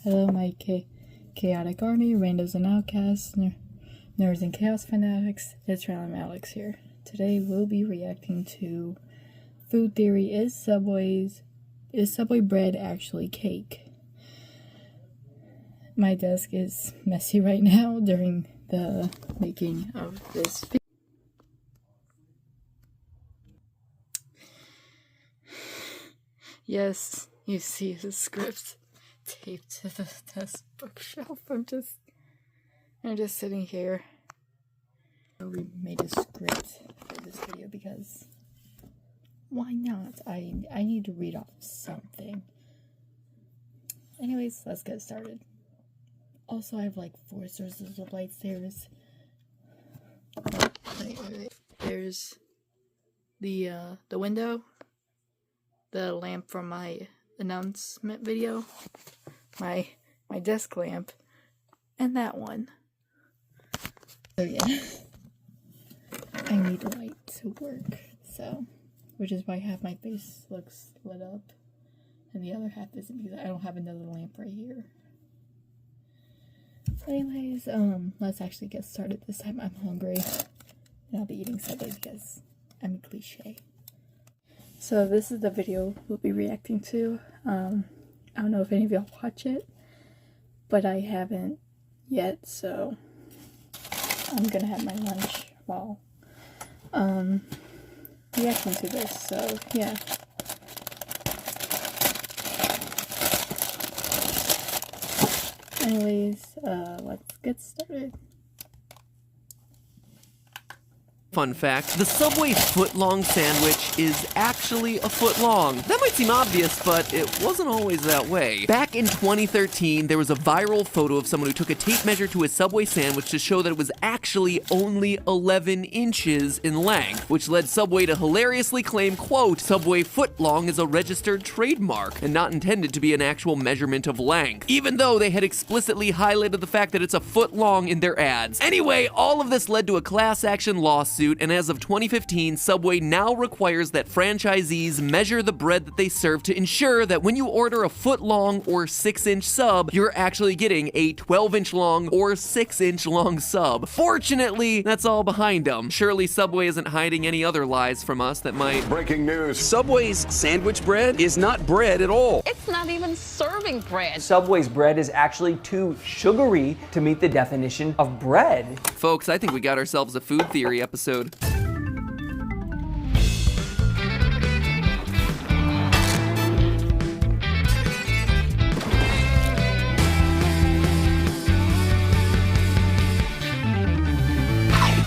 Hello, my chaotic army, randos and outcasts, nerds and chaos fanatics. It's Random Alex here. Today we'll be reacting to food theory: is Subway bread actually cake? My desk is messy right now during the making of this video. Yes, you see the script taped to the desk bookshelf. I'm just sitting here. We made a script for this video because why not? I need to read off something. Anyways, let's get started. Also, I have like 4 sources of lightsabers. Wait. There's the window, the lamp from my announcement video, my desk lamp, and that one. So yeah, I need light to work, so, which is why half my face looks lit up and the other half isn't, because I don't have another lamp right here. Anyways, let's actually get started. This time I'm hungry and I'll be eating Subway because I'm a cliche. So this is the video we'll be reacting to. I don't know if any of y'all watch it, but I haven't yet, so I'm gonna have my lunch while reacting to this, so yeah. Anyways, let's get started. Fun fact, the Subway footlong sandwich is actually a foot long. That might seem obvious, but it wasn't always that way. Back in 2013, there was a viral photo of someone who took a tape measure to a Subway sandwich to show that it was actually only 11 inches in length, which led Subway to hilariously claim, quote, Subway footlong is a registered trademark and not intended to be an actual measurement of length, even though they had explicitly highlighted the fact that it's a foot long in their ads. Anyway, all of this led to a class action lawsuit, and as of 2015, Subway now requires that franchisees measure the bread that they serve to ensure that when you order a foot-long or 6-inch sub, you're actually getting a 12-inch long or 6-inch long sub. Fortunately, that's all behind them. Surely Subway isn't hiding any other lies from us that might... Breaking news. Subway's sandwich bread is not bread at all. It's not even serving bread. Subway's bread is actually too sugary to meet the definition of bread. Folks, I think we got ourselves a food theory episode.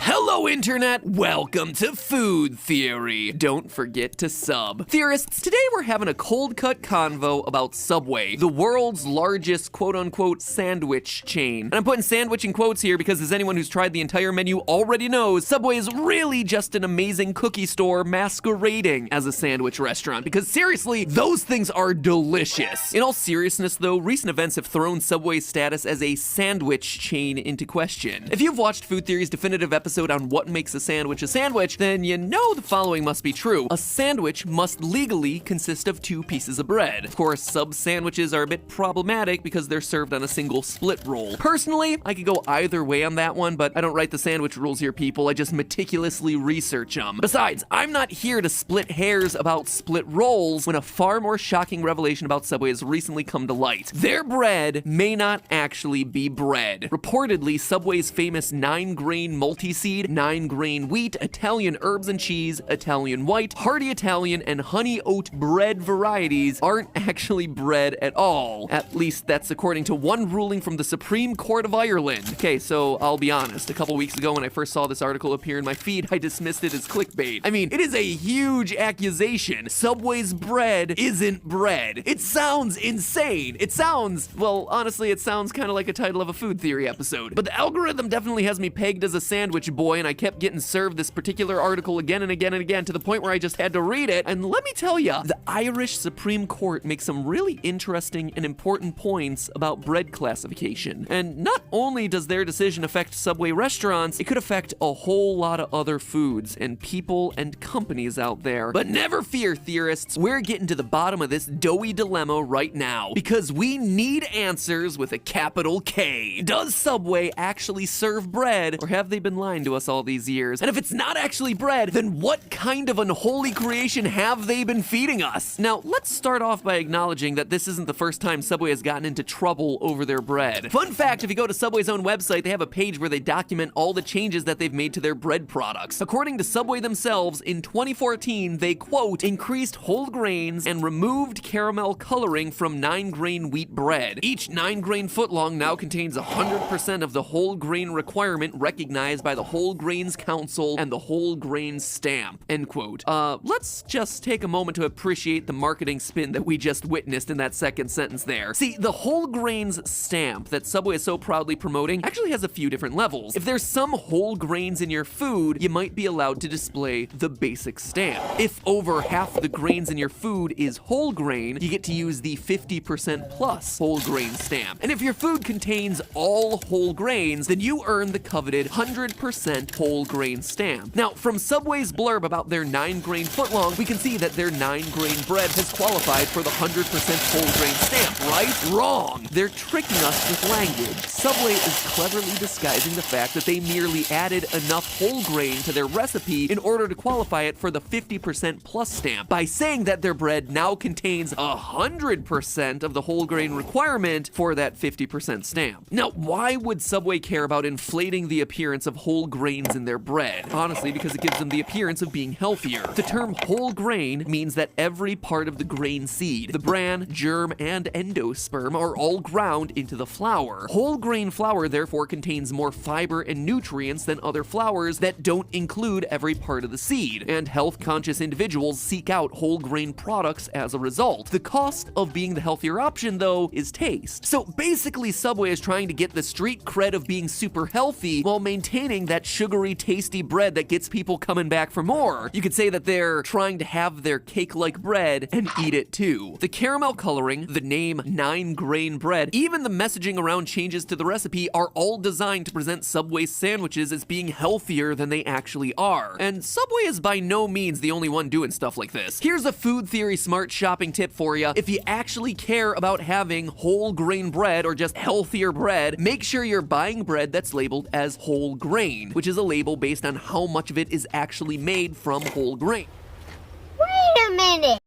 Hello, Internet! Welcome to Food Theory. Don't forget to sub. Theorists, today we're having a cold-cut convo about Subway, the world's largest quote-unquote sandwich chain. And I'm putting sandwich in quotes here because, as anyone who's tried the entire menu already knows, Subway is really just an amazing cookie store masquerading as a sandwich restaurant, because seriously, those things are delicious. In all seriousness though, recent events have thrown Subway's status as a sandwich chain into question. If you've watched Food Theory's definitive episode on what makes a sandwich, then you know the following must be true. A sandwich must legally consist of 2 pieces of bread. Of course, sub sandwiches are a bit problematic because they're served on a single split roll. Personally, I could go either way on that one, but I don't write the sandwich rules here, people. I just meticulously research them. Besides, I'm not here to split hairs about split rolls when a far more shocking revelation about Subway has recently come to light. Their bread may not actually be bread. Reportedly, Subway's famous 9-grain multi-seed, 9-grain wheat, Italian herbs and cheese, Italian white, hearty Italian, and honey oat bread varieties aren't actually bread at all. At least that's according to one ruling from the Supreme Court of Ireland. Okay, so I'll be honest, a couple weeks ago when I first saw this article appear in my feed, I dismissed it as clickbait. I mean, it is a huge accusation. Subway's bread isn't bread. It sounds insane. It sounds, well, honestly, it sounds kind of like a title of a Food Theory episode. But the algorithm definitely has me pegged as a sandwich boy, and I kept getting served this particular article again and again and again to the point where I just had to read it. And let me tell you, the Irish Supreme Court makes some really interesting and important points about bread classification. And not only does their decision affect Subway restaurants, it could affect a whole lot of other foods and people and companies out there. But never fear, theorists, we're getting to the bottom of this doughy dilemma right now, because we need answers with a capital K. Does Subway actually serve bread, or have they been lying to us all these years? And if it's not actually bread, then what kind of unholy creation have they been feeding us? Now, let's start off by acknowledging that this isn't the first time Subway has gotten into trouble over their bread. Fun fact, if you go to Subway's own website, they have a page where they document all the changes that they've made to their bread products. According to Subway themselves, in 2014, they, quote, increased whole grains and removed caramel coloring from 9-grain wheat bread. Each 9-grain footlong now contains 100% of the whole grain requirement recognized by the Whole Grains Council and the Whole Grains Stamp, end quote. Let's just take a moment to appreciate the marketing spin that we just witnessed in that second sentence there. See, the Whole Grains Stamp that Subway is so proudly promoting actually has a few different levels. If there's some whole grains in your food, you might be allowed to display the basic stamp. If over half the grains in your food is whole grain, you get to use the 50% plus whole grain stamp. And if your food contains all whole grains, then you earn the coveted 100% whole grain stamp. Now, from Subway's blurb about their 9-grain footlong, we can see that their 9-grain bread has qualified for the 100% whole grain stamp, right? Wrong! They're tricking us with language. Subway is cleverly disguising the fact that they merely added enough whole grain to their recipe in order to qualify it for the 50% plus stamp by saying that their bread now contains 100% of the whole grain requirement for that 50% stamp. Now, why would Subway care about inflating the appearance of whole grains in their bread? Honestly, because it gives them the appearance of being healthier. The term whole grain means that every part of the grain seed, the bran, germ, and endosperm are all ground into the flour. Whole grain flour therefore contains more fiber and nutrients than other flours that don't include every part of the seed, and health-conscious individuals seek out whole grain products as a result. The cost of being the healthier option, though, is taste. So basically, Subway is trying to get the street cred of being super healthy while maintaining that sugary, tasty bread that gets people coming back for more. You could say that they're trying to have their cake-like bread and eat it too. The caramel coloring, the name 9-grain bread, even the messaging around changes to the recipe are all designed to present Subway's sandwiches as being healthier than they actually are. And Subway is by no means the only one doing stuff like this. Here's a food theory smart shopping tip for you. If you actually care about having whole grain bread or just healthier bread, make sure you're buying bread that's labeled as whole grain, which is a label based on how much of it is actually made from whole grain. Wait a minute.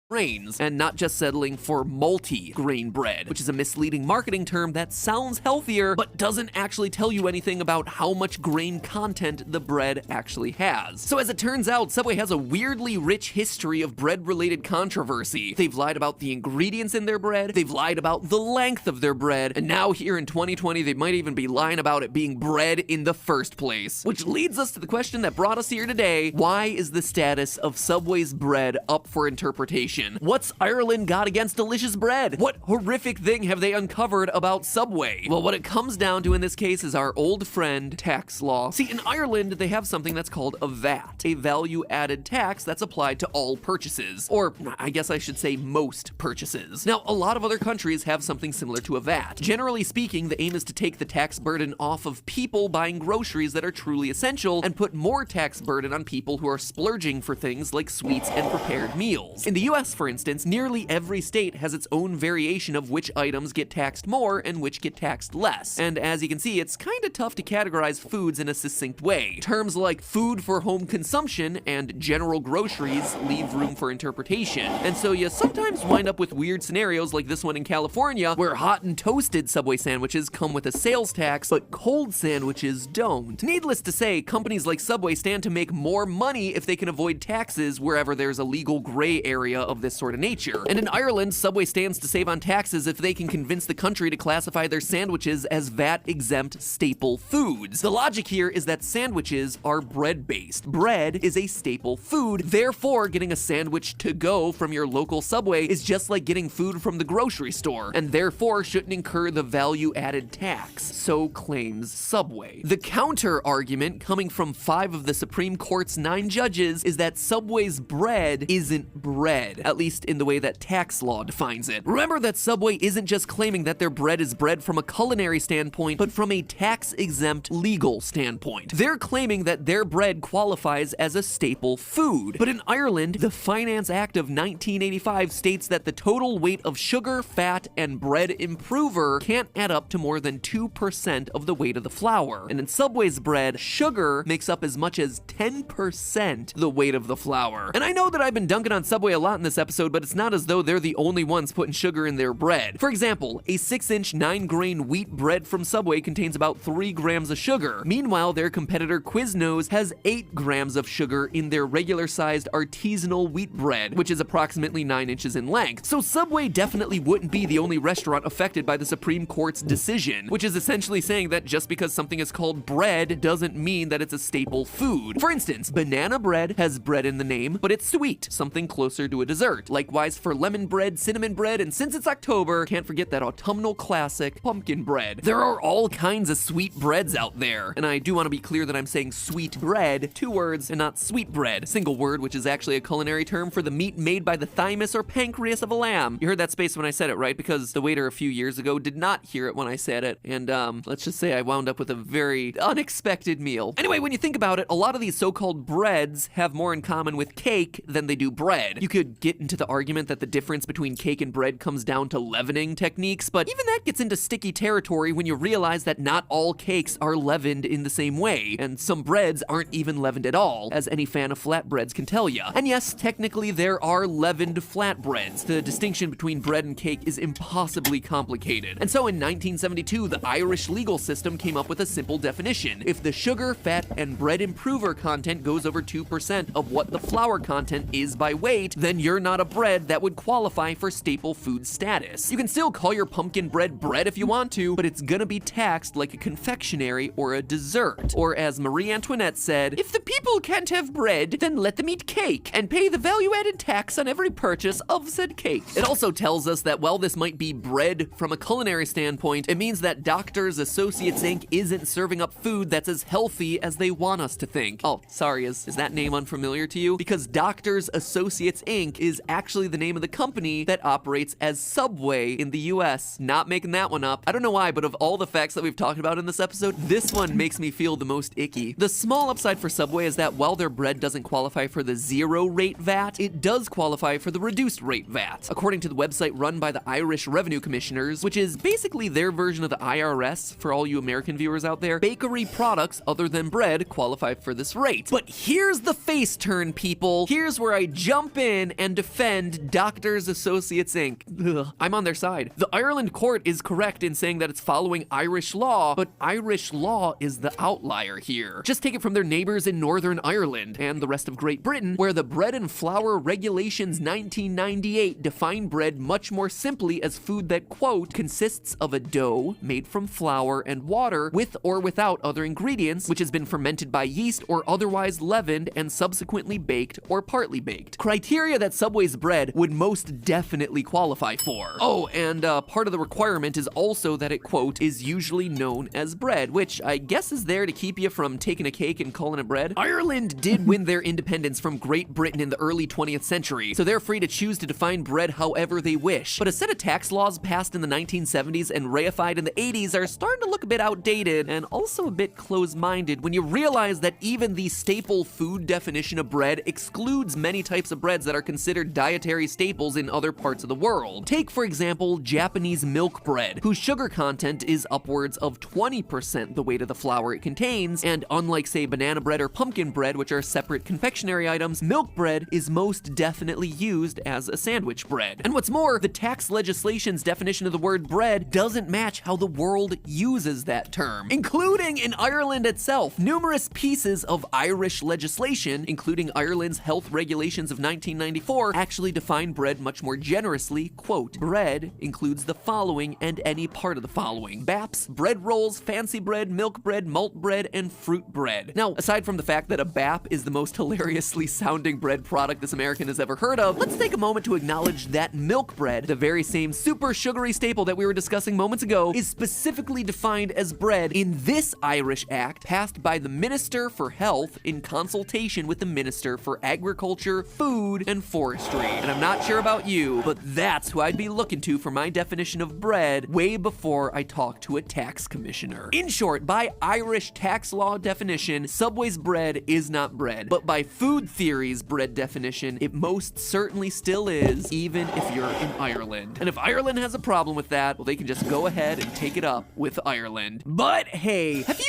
Grains, and not just settling for multi-grain bread, which is a misleading marketing term that sounds healthier but doesn't actually tell you anything about how much grain content the bread actually has. So as it turns out, Subway has a weirdly rich history of bread-related controversy. They've lied about the ingredients in their bread, they've lied about the length of their bread, and now here in 2020, they might even be lying about it being bread in the first place. Which leads us to the question that brought us here today: why is the status of Subway's bread up for interpretation? What's Ireland got against delicious bread? What horrific thing have they uncovered about Subway? Well, what it comes down to in this case is our old friend, tax law. See, in Ireland, they have something that's called a VAT, a value-added tax that's applied to all purchases. Or, I guess I should say most purchases. Now, a lot of other countries have something similar to a VAT. Generally speaking, the aim is to take the tax burden off of people buying groceries that are truly essential and put more tax burden on people who are splurging for things like sweets and prepared meals. In the US, for instance, nearly every state has its own variation of which items get taxed more and which get taxed less. And as you can see, it's kinda tough to categorize foods in a succinct way. Terms like food for home consumption and general groceries leave room for interpretation. And so you sometimes wind up with weird scenarios like this one in California, where hot and toasted Subway sandwiches come with a sales tax, but cold sandwiches don't. Needless to say, companies like Subway stand to make more money if they can avoid taxes wherever there's a legal gray area of of this sort of nature. And in Ireland, Subway stands to save on taxes if they can convince the country to classify their sandwiches as VAT-exempt staple foods. The logic here is that sandwiches are bread-based. Bread is a staple food, therefore getting a sandwich to go from your local Subway is just like getting food from the grocery store, and therefore shouldn't incur the value-added tax, so claims Subway. The counter-argument coming from 5 of the Supreme Court's 9 judges is that Subway's bread isn't bread, at least in the way that tax law defines it. Remember that Subway isn't just claiming that their bread is bread from a culinary standpoint, but from a tax-exempt legal standpoint. They're claiming that their bread qualifies as a staple food. But in Ireland, the Finance Act of 1985 states that the total weight of sugar, fat, and bread improver can't add up to more than 2% of the weight of the flour. And in Subway's bread, sugar makes up as much as 10% the weight of the flour. And I know that I've been dunking on Subway a lot in this episode, but it's not as though they're the only ones putting sugar in their bread. For example, a 6-inch 9-grain wheat bread from Subway contains about 3 grams of sugar. Meanwhile, their competitor Quiznos has 8 grams of sugar in their regular-sized artisanal wheat bread, which is approximately 9 inches in length. So Subway definitely wouldn't be the only restaurant affected by the Supreme Court's decision, which is essentially saying that just because something is called bread doesn't mean that it's a staple food. For instance, banana bread has bread in the name, but it's sweet, something closer to a dessert. Likewise for lemon bread, cinnamon bread, and since it's October, can't forget that autumnal classic, pumpkin bread. There are all kinds of sweet breads out there, and I do want to be clear that I'm saying sweet bread, 2 words, and not sweet bread, single word, which is actually a culinary term for the meat made by the thymus or pancreas of a lamb. You heard that space when I said it, right? Because the waiter a few years ago did not hear it when I said it, and let's just say I wound up with a very unexpected meal. Anyway, when you think about it, a lot of these so-called breads have more in common with cake than they do bread. You could get into the argument that the difference between cake and bread comes down to leavening techniques, but even that gets into sticky territory when you realize that not all cakes are leavened in the same way, and some breads aren't even leavened at all, as any fan of flatbreads can tell you. And yes, technically there are leavened flatbreads. The distinction between bread and cake is impossibly complicated. And so in 1972, the Irish legal system came up with a simple definition. If the sugar, fat, and bread improver content goes over 2% of what the flour content is by weight, then you're not a bread that would qualify for staple food status. You can still call your pumpkin bread bread if you want to, but it's gonna be taxed like a confectionery or a dessert. Or as Marie Antoinette said, if the people can't have bread, then let them eat cake and pay the value-added tax on every purchase of said cake. It also tells us that while this might be bread from a culinary standpoint, it means that Doctors Associates Inc. isn't serving up food that's as healthy as they want us to think. Oh, sorry, is that name unfamiliar to you? Because Doctors Associates Inc. is actually the name of the company that operates as Subway in the US. Not making that one up. I don't know why, but of all the facts that we've talked about in this episode, this one makes me feel the most icky. The small upside for Subway is that while their bread doesn't qualify for the 0 rate VAT, it does qualify for the reduced rate VAT. According to the website run by the Irish Revenue Commissioners, which is basically their version of the IRS for all you American viewers out there, bakery products other than bread qualify for this rate. But here's the face turn, people. Here's where I jump in and defend Doctors Associates Inc. Ugh, I'm on their side. The Ireland court is correct in saying that it's following Irish law, but Irish law is the outlier here. Just take it from their neighbors in Northern Ireland and the rest of Great Britain, where the Bread and Flour Regulations 1998 define bread much more simply as food that, quote, consists of a dough made from flour and water with or without other ingredients, which has been fermented by yeast or otherwise leavened and subsequently baked or partly baked. Criteria that Subway's bread would most definitely qualify for. Oh, and part of the requirement is also that it, quote, is usually known as bread, which I guess is there to keep you from taking a cake and calling it bread. Ireland did win their independence from Great Britain in the early 20th century, so they're free to choose to define bread however they wish. But a set of tax laws passed in the 1970s and reified in the 80s are starting to look a bit outdated and also a bit close-minded when you realize that even the staple food definition of bread excludes many types of breads that are considered dietary staples in other parts of the world. Take, for example, Japanese milk bread, whose sugar content is upwards of 20% the weight of the flour it contains, and unlike, say, banana bread or pumpkin bread, which are separate confectionery items, milk bread is most definitely used as a sandwich bread. And what's more, the tax legislation's definition of the word bread doesn't match how the world uses that term, including in Ireland itself. Numerous pieces of Irish legislation, including Ireland's health regulations of 1994, 4 actually define bread much more generously. Quote, bread includes the following and any part of the following: BAPs, bread rolls, fancy bread, milk bread, malt bread, and fruit bread. Now, aside from the fact that a BAP is the most hilariously sounding bread product this American has ever heard of, let's take a moment to acknowledge that milk bread, the very same super sugary staple that we were discussing moments ago, is specifically defined as bread in this Irish Act passed by the Minister for Health in consultation with the Minister for Agriculture, Food, and Forestry. And I'm not sure about you, but that's who I'd be looking to for my definition of bread way before I talk to a tax commissioner. In short, by Irish tax law definition, Subway's bread is not bread. But by food theory's bread definition, it most certainly still is, even if you're in Ireland. And if Ireland has a problem with that, well, they can just go ahead and take it up with Ireland. But hey, have you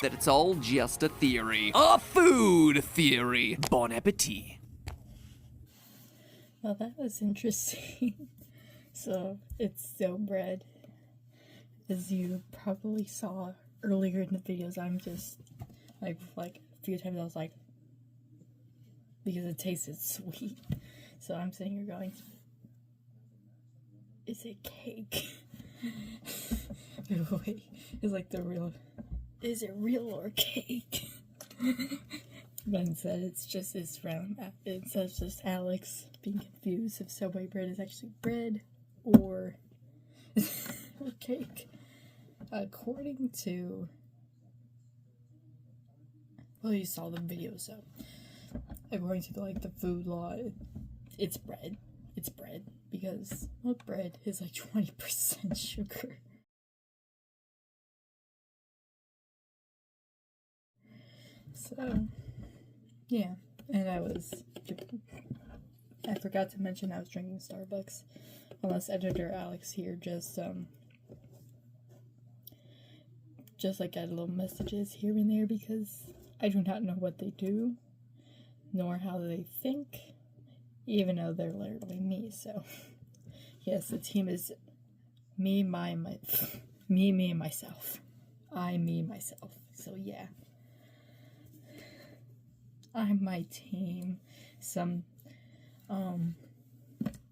that it's all just a theory? A food theory. Bon appetit. Well, that was interesting. So, it's still bread. As you probably saw earlier in the videos, I'm just, like a few times I was like, because it tasted sweet. So I'm sitting here going, is it cake? Wait, it's like the real, is it real or cake? But instead it's just this round, it says just Alex being confused if Subway bread is actually bread or cake. According to, well, you saw the video, so according to like the food law, it's bread. It's bread because milk bread is like 20% sugar. So, yeah, and I forgot to mention I was drinking Starbucks, unless editor Alex here just like add little messages here and there because I do not know what they do, nor how they think, even though they're literally me, so, yes, the team is me, and myself. I, me, myself, so yeah. I'm my team.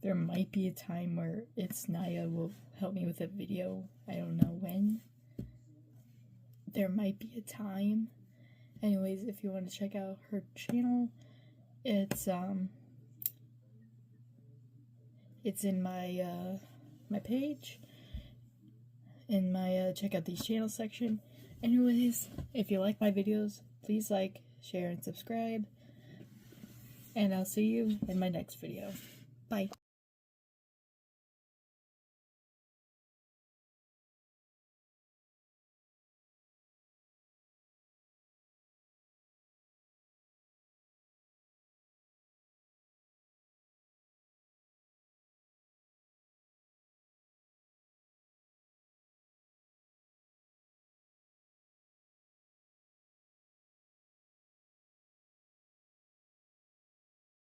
There might be a time where it's Naya will help me with a video. I don't know when. There might be a time. Anyways, if you want to check out her channel, it's in my my page, in my check out these channels section. Anyways, if you like my videos, please like, share, and subscribe. And I'll see you in my next video. Bye.